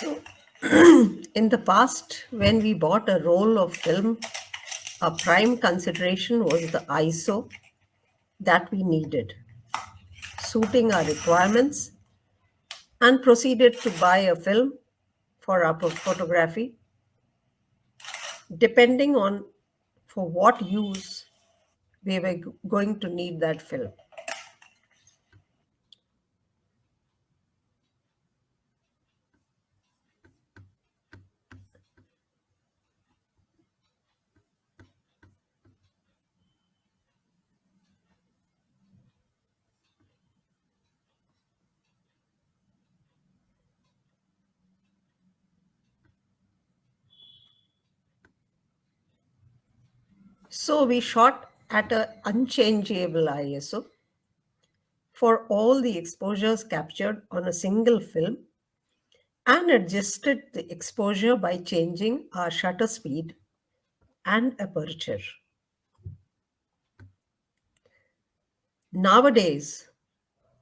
So, in the past, when we bought a roll of film, a prime consideration was the ISO that we needed, suiting our requirements, and proceeded to buy a film for our photography, depending on for what use we were going to need that film. So we shot at an unchangeable ISO for all the exposures captured on a single film and adjusted the exposure by changing our shutter speed and aperture. Nowadays,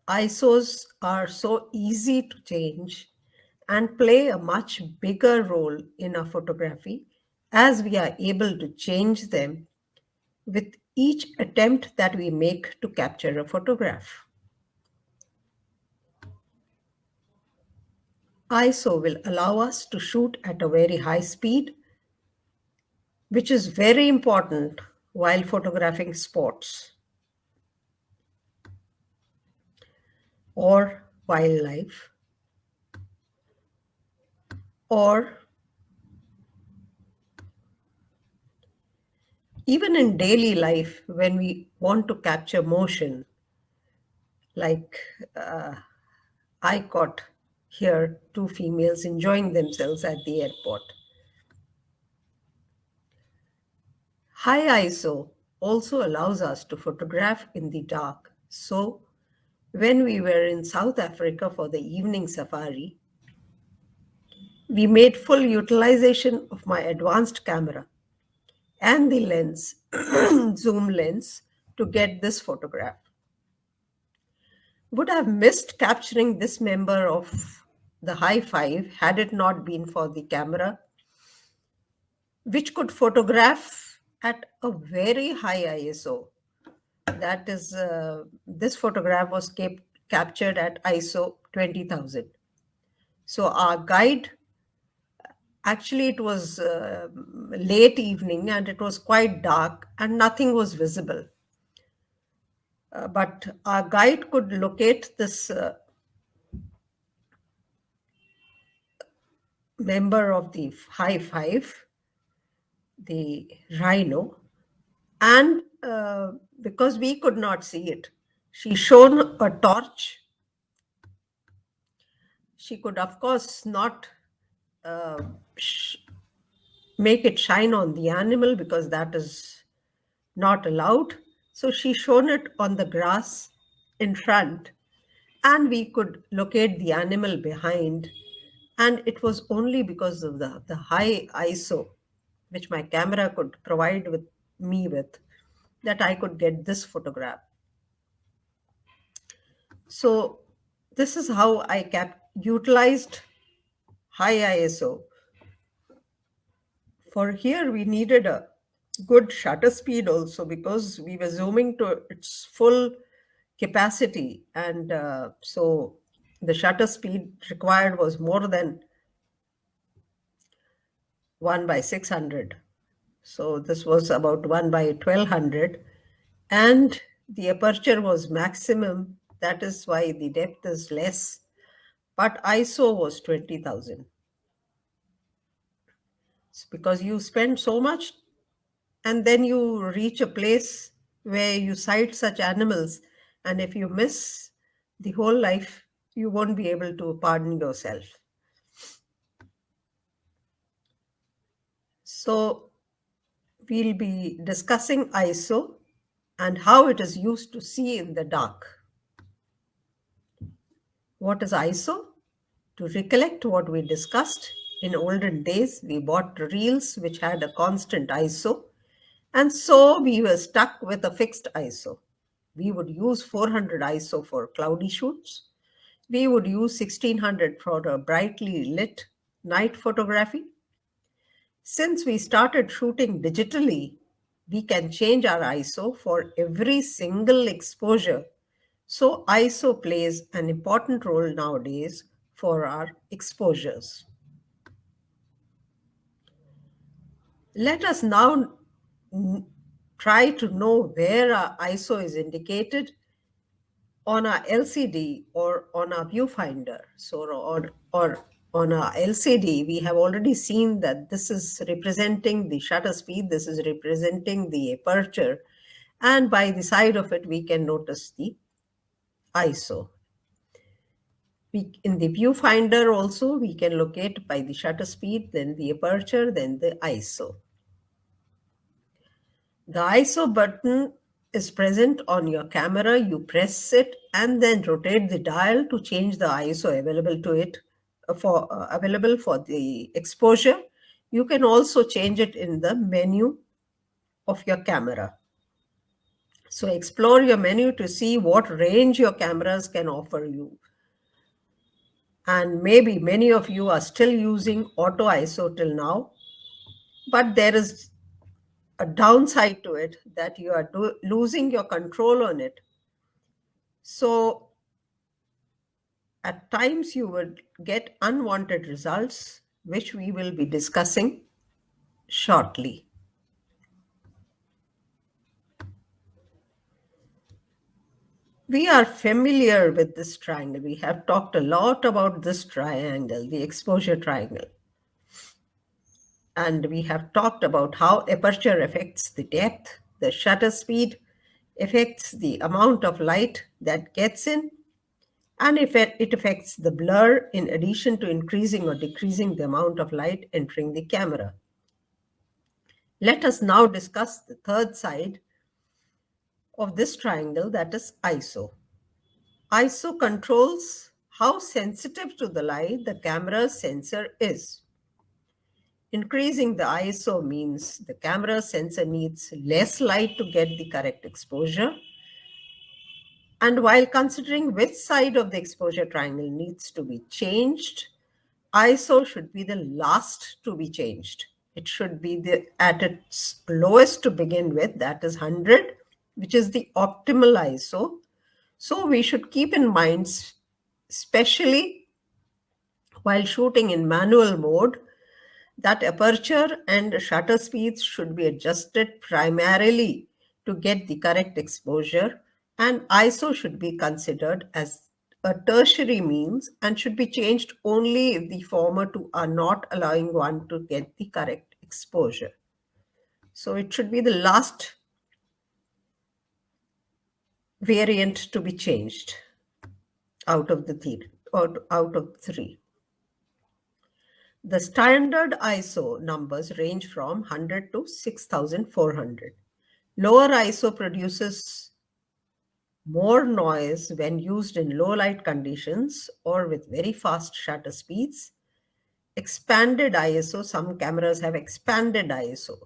ISOs are so easy to change and play a much bigger role in our photography as we are able to change them with each attempt that we make to capture a photograph. ISO will allow us to shoot at a very high speed, which is very important while photographing sports or wildlife or even in daily life when we want to capture motion, like I caught here two females enjoying themselves at the airport. High ISO also allows us to photograph in the dark. So when we were in South Africa for the evening safari, we made full utilization of my advanced camera and the lens, zoom lens, to get this photograph. Would have missed capturing this member of the high five had it not been for the camera, which could photograph at a very high ISO. That is, this photograph was captured at ISO 20,000. So our guide, actually it was late evening and it was quite dark and nothing was visible. But our guide could locate this member of the high five, the rhino, and because we could not see it, she shone a torch. She could, of course, not uh, sh- make it shine on the animal because that is not allowed. So she shone it on the grass in front, and we could locate the animal behind. And it was only because of the high ISO, which my camera could provide with me with, that I could get this photograph. So this is how I utilized high ISO. For here, we needed a good shutter speed also because we were zooming to its full capacity. And so the shutter speed required was more than 1 by 600. So this was about 1 by 1200. And the aperture was maximum. That is why the depth is less. But ISO was 20,000. It's because you spend so much and then you reach a place where you sight such animals, and if you miss the whole life, you won't be able to pardon yourself. So we'll be discussing ISO and how it is used to see in the dark. What is ISO? To recollect what we discussed, in olden days we bought reels which had a constant ISO, and so we were stuck with a fixed ISO. We would use 400 ISO for cloudy shoots. We would use 1600 for a brightly lit night photography. Since we started shooting digitally, we can change our ISO for every single exposure. So, ISO plays an important role nowadays for our exposures. Let us now try to know where our ISO is indicated on our LCD or on our viewfinder. So, or on our LCD, we have already seen that this is representing the shutter speed, this is representing the aperture, and by the side of it, we can notice the ISO. In the viewfinder also, we can locate by the shutter speed, then the aperture, then the ISO. The ISO button is present on your camera. You press it and then rotate the dial to change the ISO available to it available for the exposure. You can also change it in the menu of your camera. So explore your menu to see what range your cameras can offer you. And maybe many of you are still using auto ISO till now, but there is a downside to it that you are losing your control on it. So at times you would get unwanted results, which we will be discussing shortly. We are familiar with this triangle. We have talked a lot about this triangle, the exposure triangle. And we have talked about how aperture affects the depth, the shutter speed affects the amount of light that gets in, and if it affects the blur in addition to increasing or decreasing the amount of light entering the camera. Let us now discuss the third side of this triangle, that is ISO. ISO controls how sensitive to the light the camera's sensor is. Increasing the ISO means the camera sensor needs less light to get the correct exposure. And while considering which side of the exposure triangle needs to be changed, ISO should be the last to be changed. It should be at its lowest to begin with, that is 100, which is the optimal ISO. So we should keep in mind, especially while shooting in manual mode, that aperture and shutter speeds should be adjusted primarily to get the correct exposure, and ISO should be considered as a tertiary means and should be changed only if the former two are not allowing one to get the correct exposure. So it should be the last variant to be changed out of the three. The standard ISO numbers range from 100 to 6400. Lower ISO produces more noise when used in low light conditions or with very fast shutter speeds. Expanded ISO, some cameras have expanded ISO,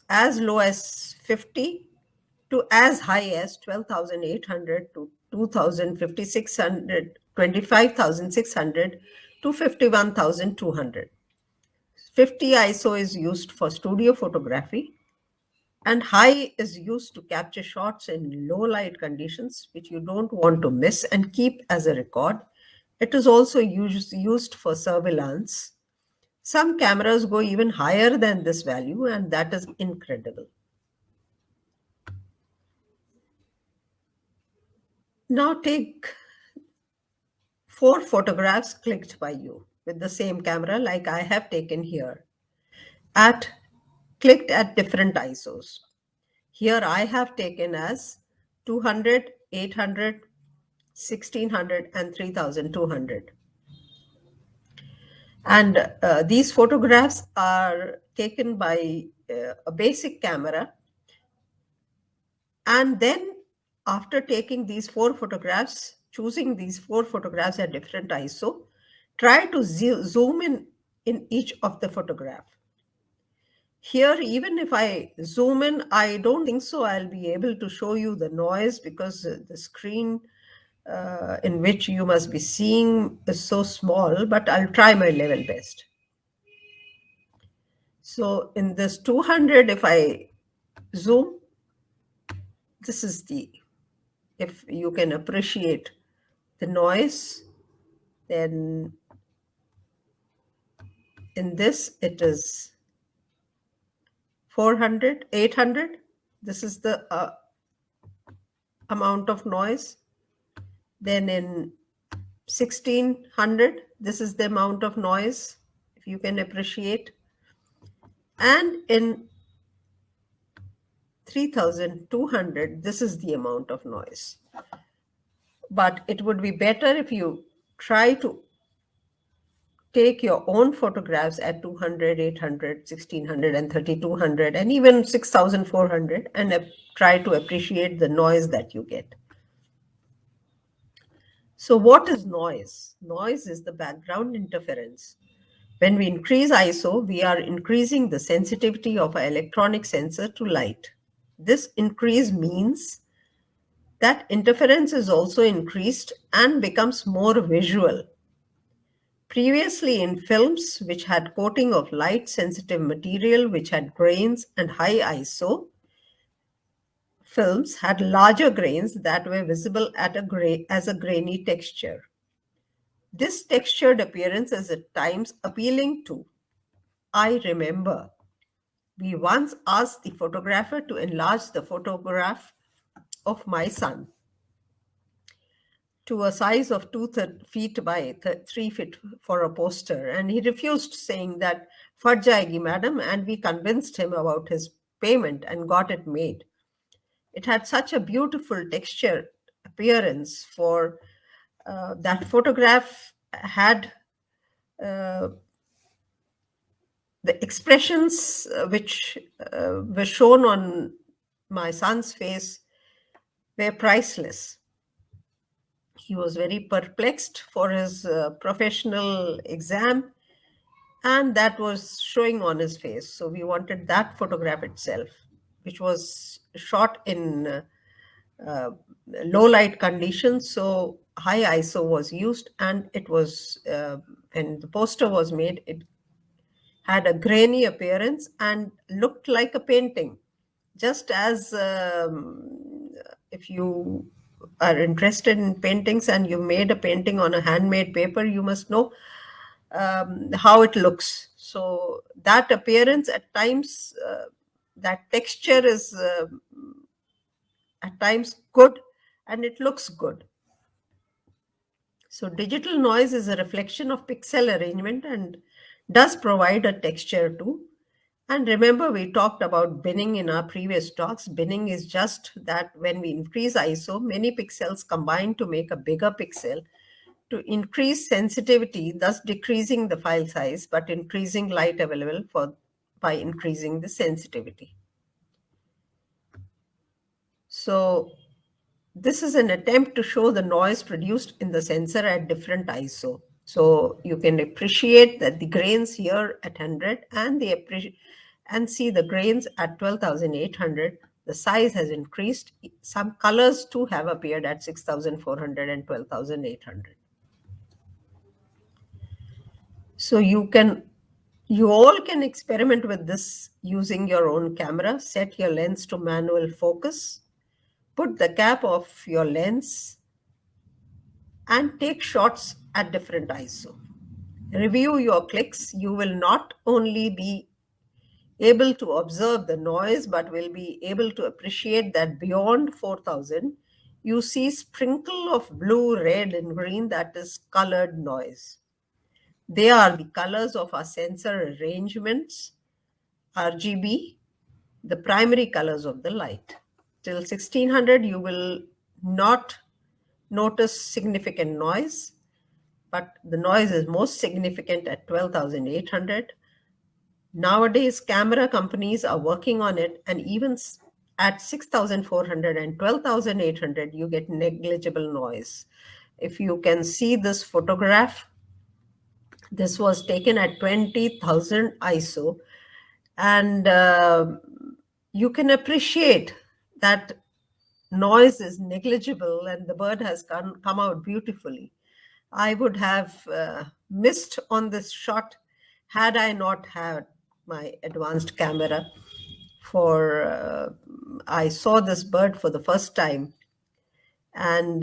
as low as 50 to as high as 12,800 to 2,600, 25,600 to 51,200. 50 ISO is used for studio photography, and high is used to capture shots in low light conditions, which you don't want to miss and keep as a record. It is also used for surveillance. Some cameras go even higher than this value, and that is incredible. Now take 4 photographs clicked by you with the same camera like I have taken here, clicked at different ISOs. Here I have taken as 200, 800, 1600 and 3200. And these photographs are taken by a basic camera. And then after taking these 4 photographs, choosing these 4 photographs at different ISO, try to zoom in each of the photograph. Here, even if I zoom in, I don't think so I'll be able to show you the noise because the screen in which you must be seeing is so small, but I'll try my level best. So in this 200, if I zoom, this is the, if you can appreciate the noise, then in this it is 400, 800. This is the amount of noise. Then in 1600, this is the amount of noise, if you can appreciate. And in 3200, this is the amount of noise. But it would be better if you try to take your own photographs at 200, 800, 1600, and 3200, and even 6400, and try to appreciate the noise that you get. So what is noise? Noise is the background interference. When we increase ISO, we are increasing the sensitivity of our electronic sensor to light. This increase means that interference is also increased and becomes more visual. Previously, in films which had coating of light-sensitive material, which had grains and high ISO, films had larger grains that were visible as a grainy texture. This textured appearance is at times appealing too. I remember we once asked the photographer to enlarge the photograph of my son to a size of 2 feet by 3 feet for a poster, and he refused, saying that "Fat jayegi, madam," and we convinced him about his payment and got it made. It had such a beautiful texture appearance for that photograph had uh, the expressions which were shown on my son's face were priceless. He was very perplexed for his professional exam, and that was showing on his face. So we wanted that photograph itself, which was shot in low light conditions. So high ISO was used, and it was, when the poster was made, it had a grainy appearance and looked like a painting. Just as if you are interested in paintings and you made a painting on a handmade paper, you must know how it looks. So that appearance at times, that texture is at times good, and it looks good. So digital noise is a reflection of pixel arrangement and does provide a texture too. And remember, we talked about binning in our previous talks. Binning is just that when we increase ISO, many pixels combine to make a bigger pixel to increase sensitivity, thus decreasing the file size, but increasing light available by increasing the sensitivity. So this is an attempt to show the noise produced in the sensor at different ISO. So you can appreciate that the grains here at 100 and see the grains at 12,800. The size has increased. Some colors too have appeared at 6,400 and 12,800. So you all can experiment with this using your own camera. Set your lens to manual focus. Put the cap of your lens and take shots at different ISO. Review your clicks. You will not only be able to observe the noise, but will be able to appreciate that beyond 4000, you see sprinkle of blue, red, and green, that is colored noise. They are the colors of our sensor arrangements, RGB, the primary colors of the light. Till 1600, you will not notice significant noise, but the noise is most significant at 12,800. Nowadays, camera companies are working on it, and even at 6,400 and 12,800, you get negligible noise. If you can see this photograph, this was taken at 20,000 ISO, and you can appreciate that noise is negligible and the bird has come out beautifully. I would have missed on this shot had I not had my advanced camera. For I saw this bird for the first time and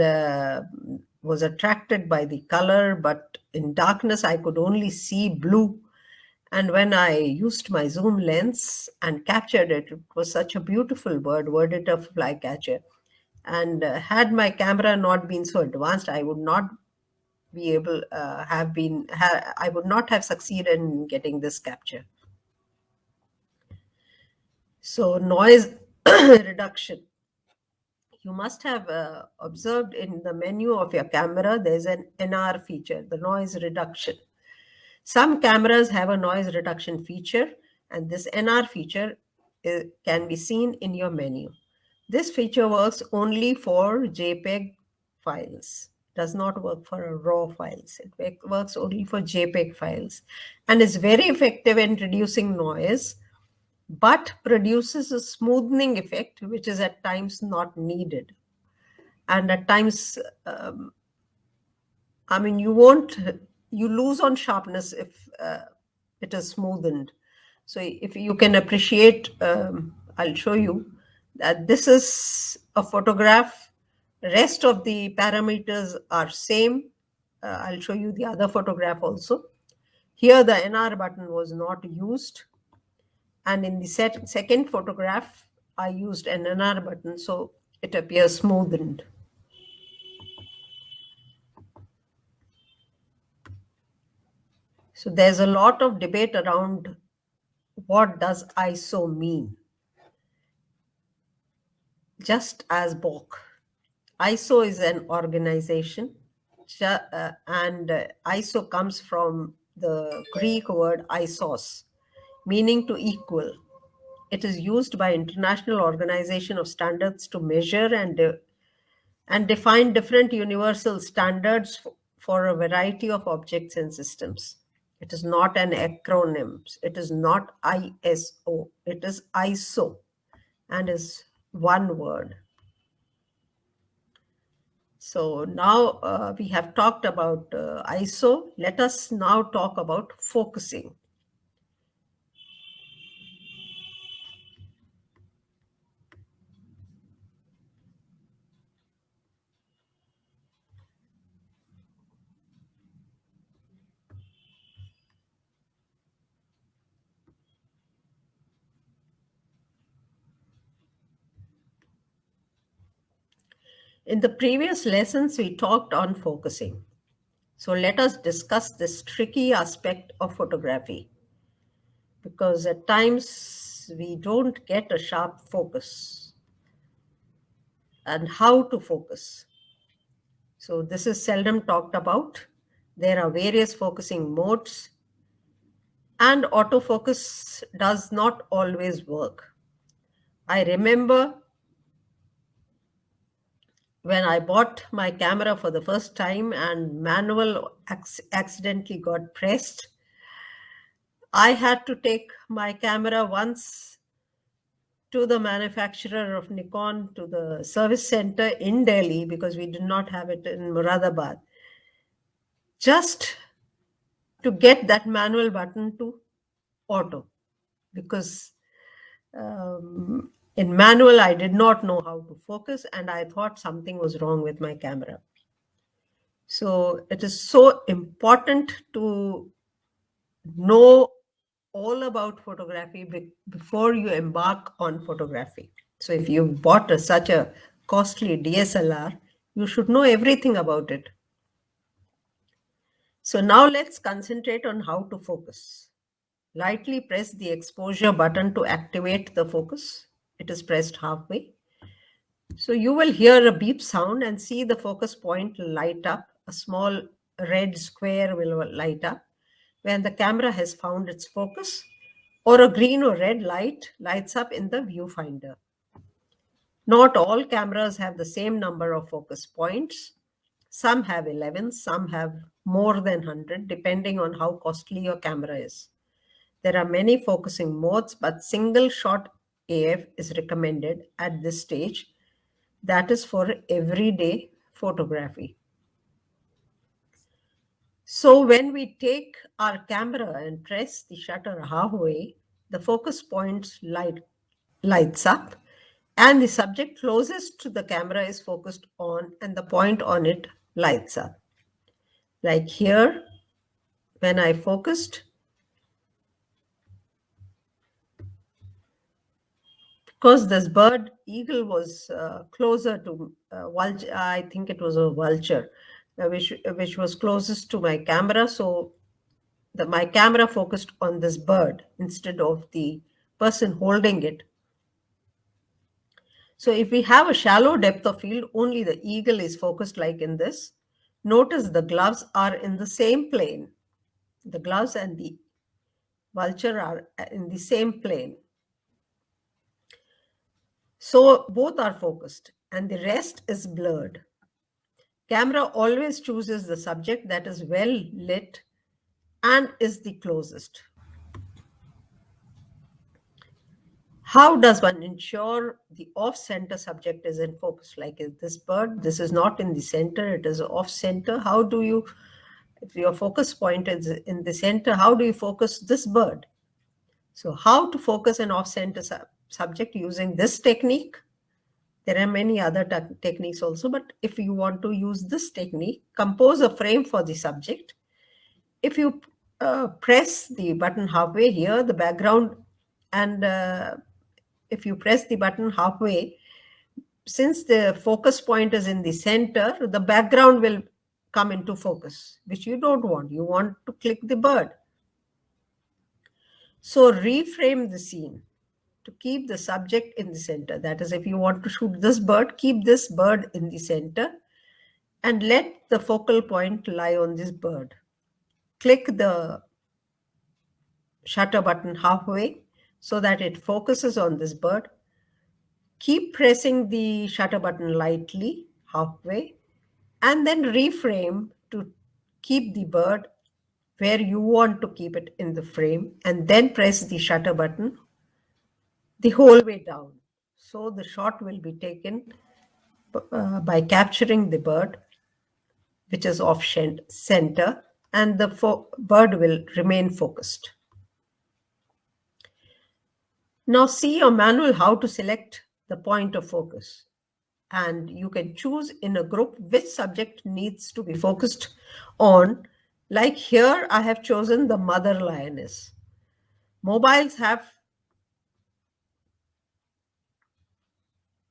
was attracted by the color, but in darkness I could only see blue. And when I used my zoom lens and captured it, it was such a beautiful bird, verdita flycatcher. And had my camera not been so advanced, I would not be able I would not have succeeded in getting this capture. So noise reduction. You must have observed in the menu of your camera, there's an NR feature, the noise reduction. Some cameras have a noise reduction feature, and this NR feature can be seen in your menu. This feature works only for JPEG files, does not work for RAW files. It works only for JPEG files and is very effective in reducing noise, but produces a smoothing effect, which is at times not needed. And at times, you lose on sharpness if it is smoothened. So if you can appreciate, I'll show you that this is a photograph. Rest of the parameters are same. I'll show you the other photograph also. Here the NR button was not used. And in the second photograph, I used an NR button, so it appears smoothened. So there's a lot of debate around what does ISO mean. Just as BOK. ISO is an organization, and ISO comes from the Greek word isos, meaning to equal. It is used by International Organization of Standards to measure and define different universal standards for a variety of objects and systems. It is not an acronym. It is not ISO. It is ISO and is one word. So now we have talked about ISO. Let us now talk about focusing. In the previous lessons, we talked on focusing. So let us discuss this tricky aspect of photography, because at times we don't get a sharp focus and how to focus. So this is seldom talked about. There are various focusing modes, and autofocus does not always work. I remember when I bought my camera for the first time and manual accidentally got pressed, I had to take my camera once to the manufacturer of Nikon, to the service center in Delhi, because we did not have it in Muradabad, just to get that manual button to auto, because in manual I did not know how to focus and I thought something was wrong with my camera. So it is so important to know all about photography before you embark on photography. So if you've bought such a costly DSLR, you should know everything about it. So now let's concentrate on how to focus. Lightly press the exposure button to activate the focus. It is pressed halfway. So you will hear a beep sound and see the focus point light up. A small red square will light up when the camera has found its focus, or a green or red light lights up in the viewfinder. Not all cameras have the same number of focus points. Some have 11, some have more than 100, depending on how costly your camera is. There are many focusing modes, but single shot AF is recommended at this stage That is for everyday photography. So when we take our camera and press the shutter halfway, the focus point lights up and the subject closest to the camera is focused on and the point on it lights up. Like here, when I focused, because this bird eagle was closer to vulture, I think it was a vulture, which was closest to my camera. So my camera focused on this bird instead of the person holding it. So if we have a shallow depth of field, only the eagle is focused like in this. Notice the gloves are in the same plane. The gloves and the vulture are in the same plane. So both are focused and the rest is blurred. Camera always chooses the subject that is well lit and is the closest. How does one ensure the off-center subject is in focus? Like this bird, this is not in the center, it is off-center. How do you, if your focus point is in the center, how do you focus this bird? So how to focus an off-center subject using this technique? There are many other techniques also, but if you want to use this technique, compose a frame for the subject. If you press the button halfway here, the background, and if you press the button halfway, since the focus point is in the center, the background will come into focus, which you don't want. You want to click the bird. So reframe the scene to keep the subject in the center. That is, if you want to shoot this bird, keep this bird in the center and let the focal point lie on this bird. Click the shutter button halfway so that it focuses on this bird. Keep pressing the shutter button lightly halfway and then reframe to keep the bird where you want to keep it in the frame, and then press the shutter button the whole way down. So the shot will be taken by capturing the bird, which is off center, and the bird will remain focused. Now see your manual how to select the point of focus. And you can choose in a group which subject needs to be focused on. Like here, I have chosen the mother lioness. Mobiles have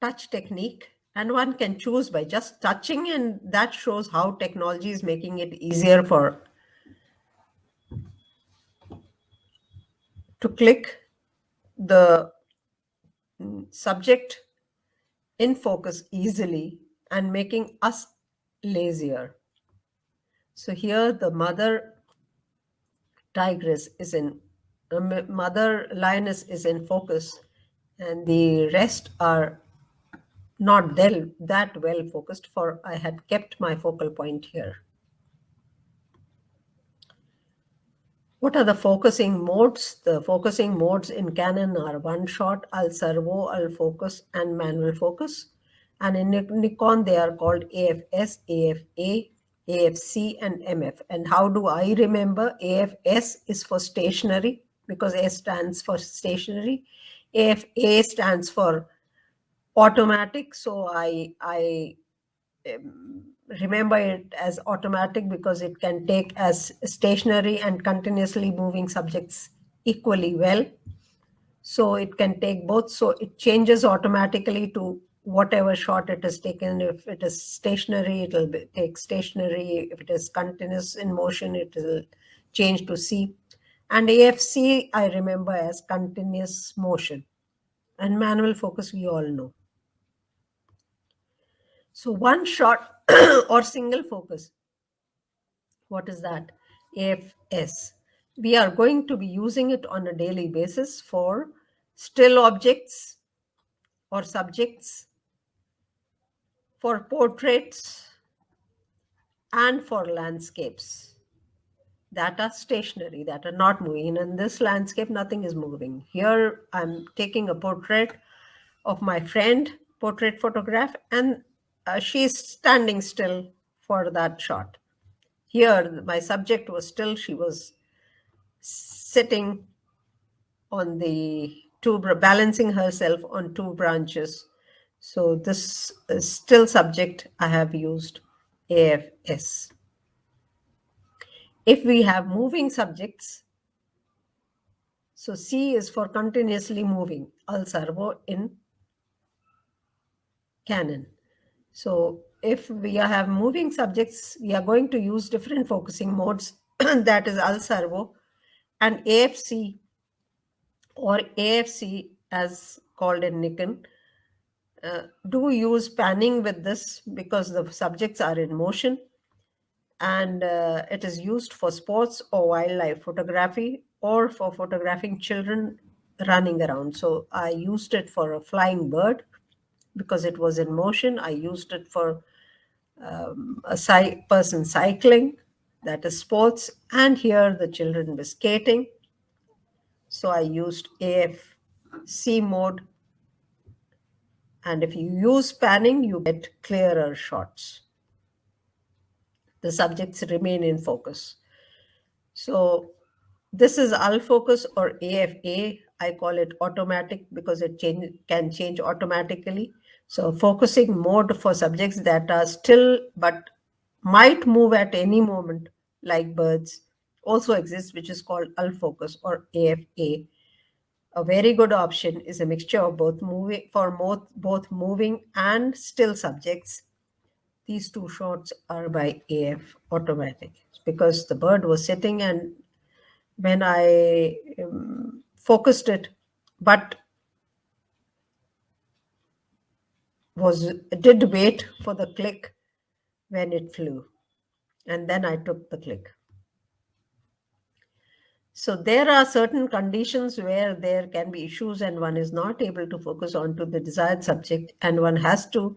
touch technique, and one can choose by just touching, and that shows how technology is making it easier to click the subject in focus easily and making us lazier. So here the mother tigress is in, mother lioness is in focus, and the rest are not that well focused, for I had kept my focal point here. What are the focusing modes? The focusing modes in Canon are one shot, al servo, al focus, and manual focus. And in Nikon, they are called AFS, AFA, AFC, and MF. And how do I remember? AFS is for stationary, because S stands for stationary. AFA stands for automatic. So I remember it as automatic because it can take as stationary and continuously moving subjects equally well. So it can take both. So it changes automatically to whatever shot it is taken. If it is stationary, it will take stationary. If it is continuous in motion, it will change to C. And AFC, I remember as continuous motion. And manual focus, we all know. So one shot or single focus. What is that? AFS. We are going to be using it on a daily basis for still objects or subjects, for portraits, and for landscapes that are stationary, that are not moving. In this landscape, nothing is moving. Here, I'm taking a portrait of my friend, portrait photograph, and she's standing still for that shot. Here, my subject was still, she was sitting on the balancing herself on two branches. So, this still subject I have used AFS. If we have moving subjects, so C is for continuously moving, al servo in Canon. So if we have moving subjects, we are going to use different focusing modes, that is al servo and AFC, or AFC as called in Nikon. Do use panning with this because the subjects are in motion, and it is used for sports or wildlife photography or for photographing children running around. So I used it for a flying bird because it was in motion. I used it for a person cycling, that is sports, and here the children were skating. So I used AFC mode, and if you use panning, you get clearer shots. The subjects remain in focus. So this is Al focus or AFA. I call it automatic because it can change automatically. So focusing mode for subjects that are still but might move at any moment, like birds, also exists, which is called Al focus or AFA. A very good option is a mixture of both both moving and still subjects. These two shots are by AF automatic because the bird was sitting, and when I focused it, but did wait for the click when it flew, and then I took the click. So there are certain conditions where there can be issues and one is not able to focus onto the desired subject, and one has to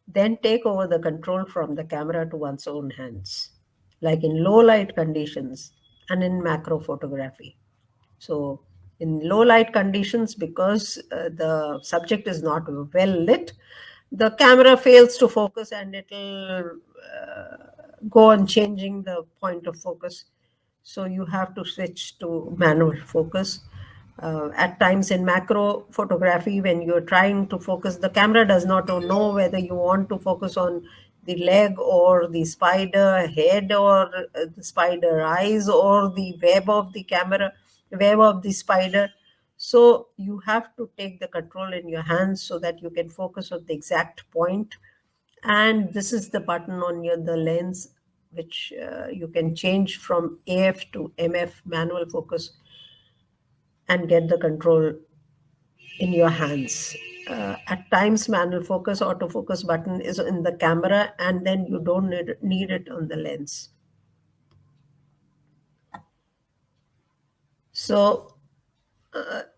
then take over the control from the camera to one's own hands, like in low light conditions and in macro photography. So in low light conditions, because the subject is not well lit, the camera fails to focus and it'll go on changing the point of focus. So you have to switch to manual focus. At times in macro photography, when you're trying to focus, the camera does not know whether you want to focus on the leg or the spider head or the spider eyes or the web of the spider. So you have to take the control in your hands so that you can focus on the exact point. And this is the button on the lens, which you can change from AF to MF, manual focus, and get the control in your hands. At times, manual focus, autofocus button is in the camera, and then you don't need it on the lens. So,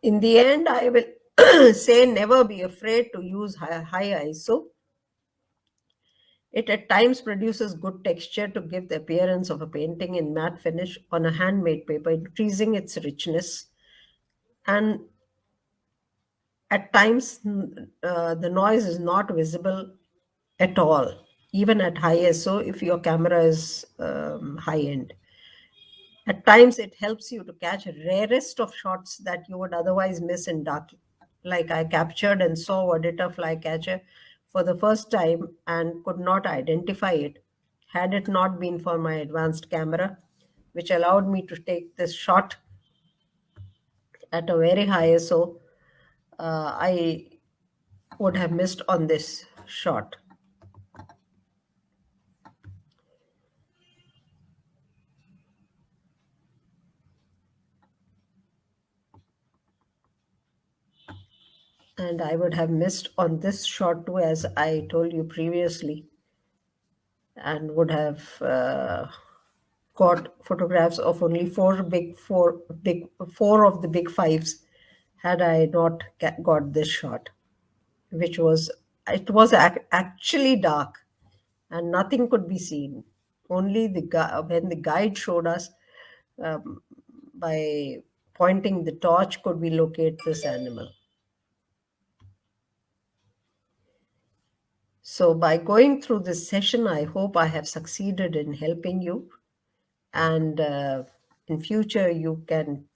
in the end, I will say never be afraid to use high ISO. It at times produces good texture to give the appearance of a painting in matte finish on a handmade paper, increasing its richness. And at times, the noise is not visible at all, even at high ISO if your camera is high end. At times, it helps you to catch rarest of shots that you would otherwise miss in dark. Like I captured and saw a Auditor flycatcher for the first time and could not identify it had it not been for my advanced camera, which allowed me to take this shot at a very high ISO. I would have missed on this shot. And I would have missed on this shot too, as I told you previously, and would have got photographs of only four of the big fives had I not got this shot, which was it was actually dark and nothing could be seen. Only when the guide showed us um, by pointing the torch could we locate this animal. So, by going through this session, I hope I have succeeded in helping you. And in future, you'll be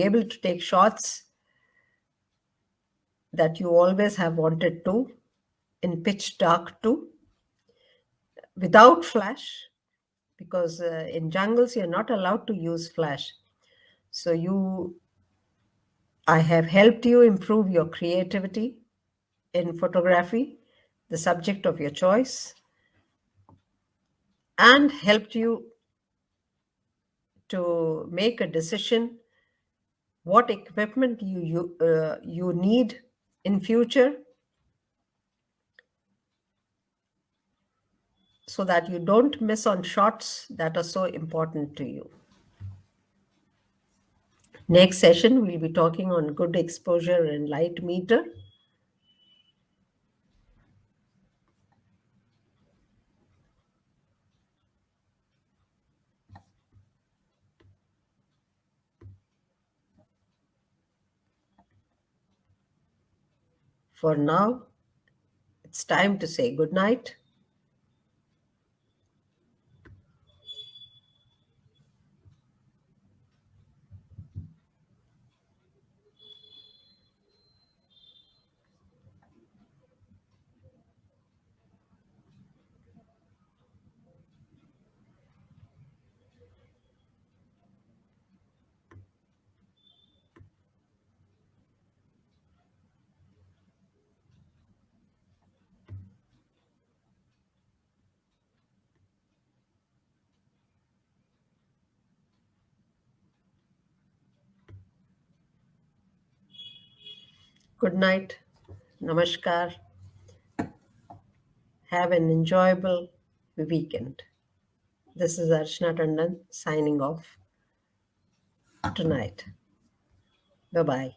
able to take shots that you always have wanted to in pitch dark too, without flash, because in jungles you're not allowed to use flash. So I have helped you improve your creativity in photography, the subject of your choice, and helped you to make a decision what equipment you need in future, so that you don't miss on shots that are so important to you. Next session, we'll be talking on good exposure and light meter. For now, it's time to say good night. Good night. Namaskar. Have an enjoyable weekend. This is Archana Tandon signing off tonight. Bye bye.